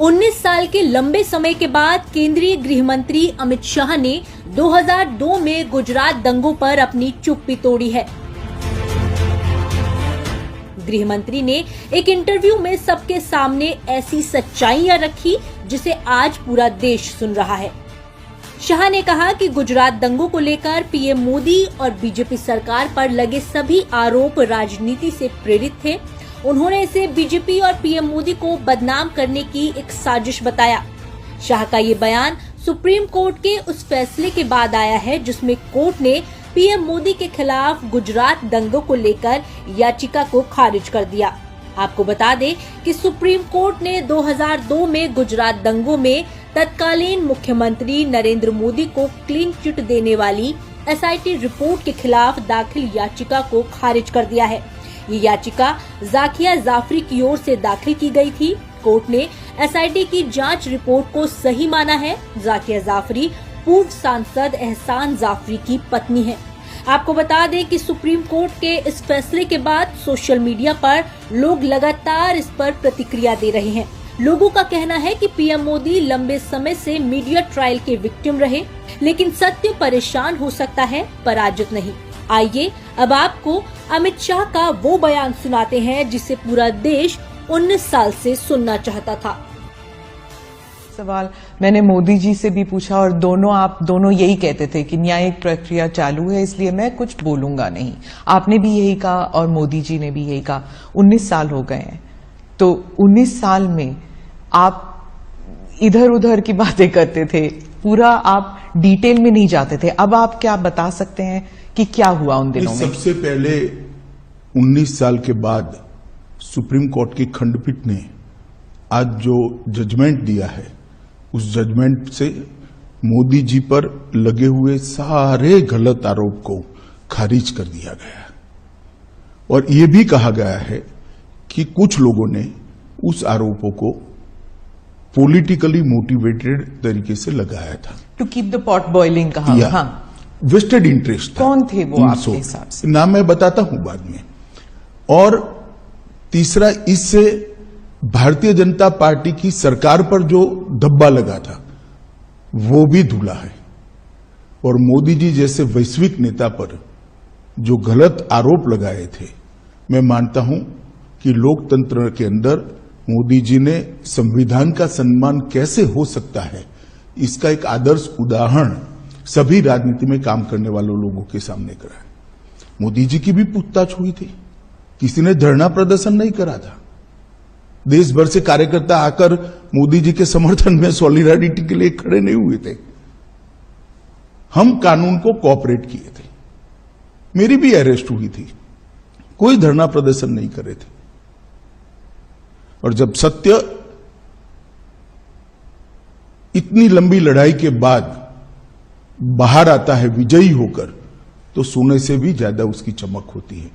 19 साल के लंबे समय के बाद केंद्रीय गृह मंत्री अमित शाह ने 2002 में गुजरात दंगों पर अपनी चुप्पी तोड़ी है। गृह मंत्री ने एक इंटरव्यू में सबके सामने ऐसी सच्चाइयां रखी जिसे आज पूरा देश सुन रहा है। शाह ने कहा कि गुजरात दंगों को लेकर पीएम मोदी और बीजेपी सरकार पर लगे सभी आरोप राजनीति से प्रेरित थे। उन्होंने इसे बीजेपी और पीएम मोदी को बदनाम करने की एक साजिश बताया। शाह का ये बयान सुप्रीम कोर्ट के उस फैसले के बाद आया है जिसमें कोर्ट ने पीएम मोदी के खिलाफ गुजरात दंगों को लेकर याचिका को खारिज कर दिया। आपको बता दें कि सुप्रीम कोर्ट ने 2002 में गुजरात दंगों में तत्कालीन मुख्यमंत्री नरेंद्र मोदी को क्लीन चिट देने वाली एसआईटी रिपोर्ट के खिलाफ दाखिल याचिका को खारिज कर दिया है। ये याचिका जाकिया जाफरी की ओर से दाखिल की गई थी। कोर्ट ने एसआईटी की जांच रिपोर्ट को सही माना है। जाकिया जाफरी पूर्व सांसद एहसान जाफरी की पत्नी है। आपको बता दें कि सुप्रीम कोर्ट के इस फैसले के बाद सोशल मीडिया पर लोग लगातार इस पर प्रतिक्रिया दे रहे हैं। लोगों का कहना है कि पीएम मोदी लंबे समय से मीडिया ट्रायल के विक्टिम रहे, लेकिन सत्य परेशान हो सकता है, पराजित नहीं। आइए अब आपको अमित शाह का वो बयान सुनाते हैं जिसे पूरा देश 19 साल से सुनना चाहता था। सवाल मैंने मोदी जी से भी पूछा और आप दोनों यही कहते थे कि न्यायिक प्रक्रिया चालू है, इसलिए मैं कुछ बोलूंगा नहीं। आपने भी यही कहा और मोदी जी ने भी यही कहा। 19 साल हो गए हैं, तो 19 साल में आप इधर उधर की बातें करते थे, पूरा आप डिटेल में नहीं जाते थे। अब आप क्या बता सकते हैं कि क्या हुआ उन दिनों में? सबसे पहले 19 साल के बाद सुप्रीम कोर्ट की खंडपीठ ने आज जो जजमेंट दिया है, उस जजमेंट से मोदी जी पर लगे हुए सारे गलत आरोप को खारिज कर दिया गया और ये भी कहा गया है कि कुछ लोगों ने उस आरोपों को पॉलिटिकली मोटिवेटेड तरीके से लगाया था। To keep the pot boiling कहा। हाँ, वेस्टेड इंटरेस्ट। कौन थे वो आपके हिसाब से? नाम मैं बताता हूं बाद में। और तीसरा, इससे भारतीय जनता पार्टी की सरकार पर जो धब्बा लगा था वो भी धुला है और मोदी जी जैसे वैश्विक नेता पर जो गलत आरोप लगाए थे, मैं मानता हूं कि लोकतंत्र के अंदर मोदी जी ने संविधान का सम्मान कैसे हो सकता है, इसका एक आदर्श उदाहरण सभी राजनीति में काम करने वालों लोगों के सामने करा है। मोदी जी की भी पूछताछ हुई थी, किसी ने धरना प्रदर्शन नहीं करा था। देश भर से कार्यकर्ता आकर मोदी जी के समर्थन में सॉलिडारिटी के लिए खड़े नहीं हुए थे। हम कानून को कोऑपरेट किए थे। मेरी भी अरेस्ट हुई थी, कोई धरना प्रदर्शन नहीं करे थे। और जब सत्य इतनी लंबी लड़ाई के बाद बाहर आता है विजयी होकर, तो सोने से भी ज्यादा उसकी चमक होती है।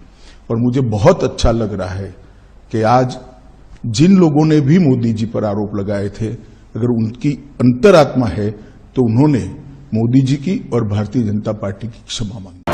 और मुझे बहुत अच्छा लग रहा है कि आज जिन लोगों ने भी मोदी जी पर आरोप लगाए थे, अगर उनकी अंतरात्मा है तो उन्होंने मोदी जी की और भारतीय जनता पार्टी की क्षमा मांगी।